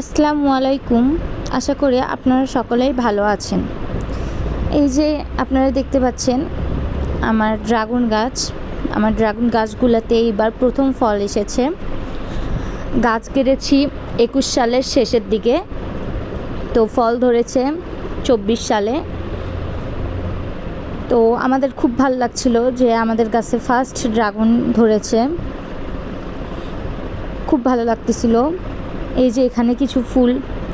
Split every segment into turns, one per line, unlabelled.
আসসালামু আলাইকুম। আশা করি আপনারা সকলেই ভালো আছেন। এই যে আপনারা দেখতে পাচ্ছেন আমার ড্রাগন গাছগুলোতে এইবার প্রথম ফল এসেছে। গাছ কেটেছি 21 সালের শেষের দিকে, তো ফল ধরেছে 24 সালে। তো আমাদের খুব ভালো লাগছিল যে আমাদের গাছে ফার্স্ট ড্রাগন ধরেছে, খুব ভালো লাগতেছিল। এই যে এখানে কিছু ফুল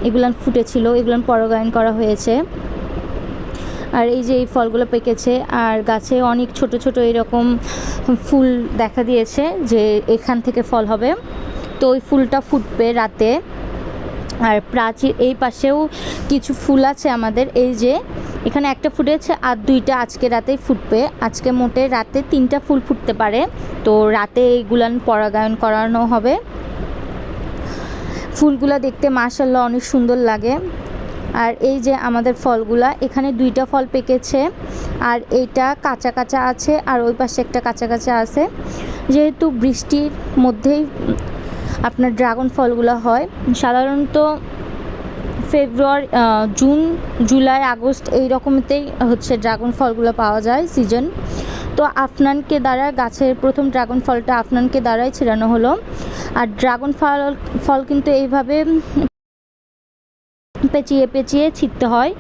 এগুলান ফুটেছিল, এগুলান পরাগায়ন করা হয়েছে। আর এই যে এই ফলগুলো পেকেছে, আর গাছে অনেক ছোট ছোট এরকম ফুল দেখা দিয়েছে যে এখান থেকে ফল হবে। তো ওই ফুলটা ফুটবে রাতে। আর প্রাচীর এই পাশেও কিছু ফুল আছে আমাদের, এই যে এখানে একটা ফুটেছে আর দুইটা আজকে রাতেই ফুটবে। আজকে মোটে রাতে 3টা ফুল ফুটতে পারে, তো রাতে এইগুলান পরাগায়ন করানো হবে। ফুলগুলা দেখতে মাশাআল্লাহ অনেক সুন্দর লাগে। আর এই যে আমাদের ফলগুলা, এখানে 2টা ফল পেকেছে আর এইটা কাঁচা কাঁচা আছে, আর ওই পাশে একটা কাঁচা কাঁচা আছে। যেহেতু বৃষ্টির মধ্যেই আপনার ড্রাগন ফলগুলো হয়, সাধারণত ফেব্রুয়ারি, জুন, জুলাই, আগস্ট এই রকমতেই হচ্ছে ড্রাগন ফলগুলো পাওয়া যায় সিজন। তো আফনানকে দ্বারা গাছের প্রথম ড্রাগন ফলটা আফনানকে দ্বারাই ছিড়ানো হলো। আর ড্রাগন ফল কিন্তু এইভাবে পেঁচিয়ে পেঁচিয়ে ছিঁড়তে হয়।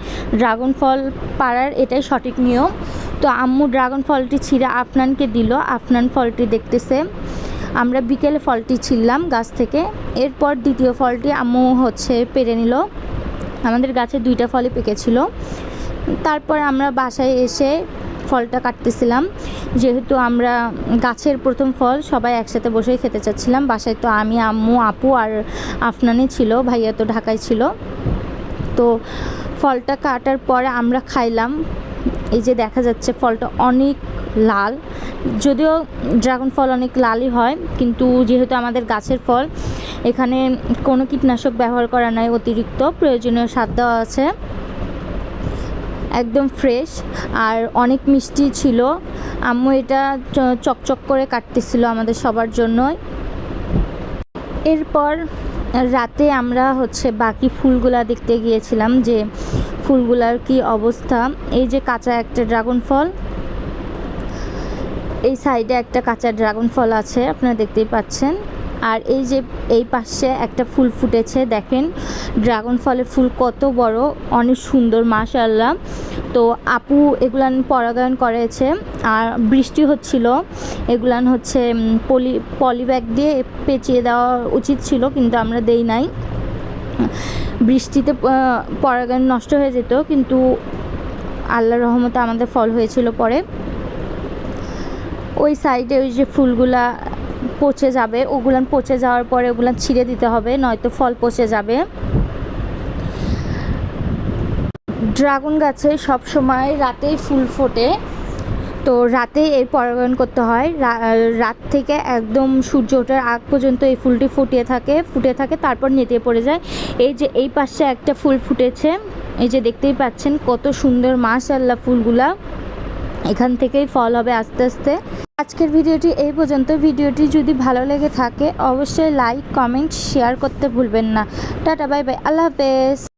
ড্রাগন ফল পাড়ার এটাই সঠিক নিয়ম। তো আম্মু ড্রাগন ফলটি ছিঁড়ে আফনানকে দিল। আফনান ফলটি দেখতেছে। আমরা বিকেলে ফলটি ছিঁড়লাম গাছ থেকে। এরপর দ্বিতীয় ফলটি আম্মু পেড়ে নিল। আমাদের গাছে 2টা ফলই পেকেছিল। তারপর আমরা বাসায় এসে ফলটা কাটতেছিলাম। যেহেতু আমরা গাছের প্রথম ফল সবাই একসাথে বসেই খেতে চাচ্ছিলাম। বাসায় তো আমি, আম্মু, আপু আর আফনানই ছিল, ভাইয়া তো ঢাকায় ছিল। তো ফলটা কাটার পরে আমরা খাইলাম। এই যে দেখা যাচ্ছে ফলটা অনেক লাল, যদিও ড্রাগন ফল অনেক লালই হয়, কিন্তু যেহেতু আমাদের গাছের ফল, এখানে কোনো কীটনাশক ব্যবহার করা নাই, অতিরিক্ত প্রয়োজনীয় স্বাদ দেওয়া আছে, একদম ফ্রেশ আর অনেক মিষ্টি ছিল। আম্মু এটা চকচক করে কাটতেছিল আমাদের সবার জন্যই। এরপর রাতে আমরা বাকি ফুলগুলা দেখতে গিয়েছিলাম যে ফুলগুলার কি অবস্থা। এই যে কাঁচা একটা ড্রাগন ফল, এই সাইডে একটা কাঁচা ড্রাগন ফল আছে, আপনারা দেখতেই পাচ্ছেন। আর এই যে এই পাশে একটা ফুল ফুটেছে, দেখেন ড্রাগন ফলের ফুল কত বড়, অনেক সুন্দর মাশাআল্লাহ। তো আপু এগুলান পরাগায়ন করেছে। আর বৃষ্টি হচ্ছিল, এগুলান পলি ব্যাগ দিয়ে পেঁচিয়ে দেওয়া উচিত ছিল, কিন্তু আমরা দেই নাই। বৃষ্টিতে পরাগায়ন নষ্ট হয়ে যেত, কিন্তু আল্লাহর রহমতে আমাদের ফল হয়েছিল পরে। ওই সাইডে ওই যে ফুলগুলা পচে যাবে, ওগুলান পচে যাওয়ার পরে ওগুলান ছিঁড়ে দিতে হবে, নয়তো ফল পচে যাবে। ড্রাগন গাছে সবসময় রাতেই ফুল ফোটে, তো রাতেই এর পরাগায়ন করতে হয়। রাত থেকে একদম সূর্য ওঠার আগ পর্যন্ত এই ফুলটি ফুটে থাকে, তারপর নেতিয়ে পড়ে যায়। এই যে এই পাশে একটা ফুল ফুটেছে, এই যে দেখতেই পাচ্ছেন কত সুন্দর মাশাআল্লাহ ফুলগুলা। এখান থেকেই ফল হবে আস্তে আস্তে। আজকের ভিডিওটি এই পর্যন্ত। ভিডিওটি যদি ভালো লেগে থাকে অবশ্যই লাইক, কমেন্ট, শেয়ার করতে ভুলবেন না। টাটা, বাই বাই, আল্লাহ হাফেজ।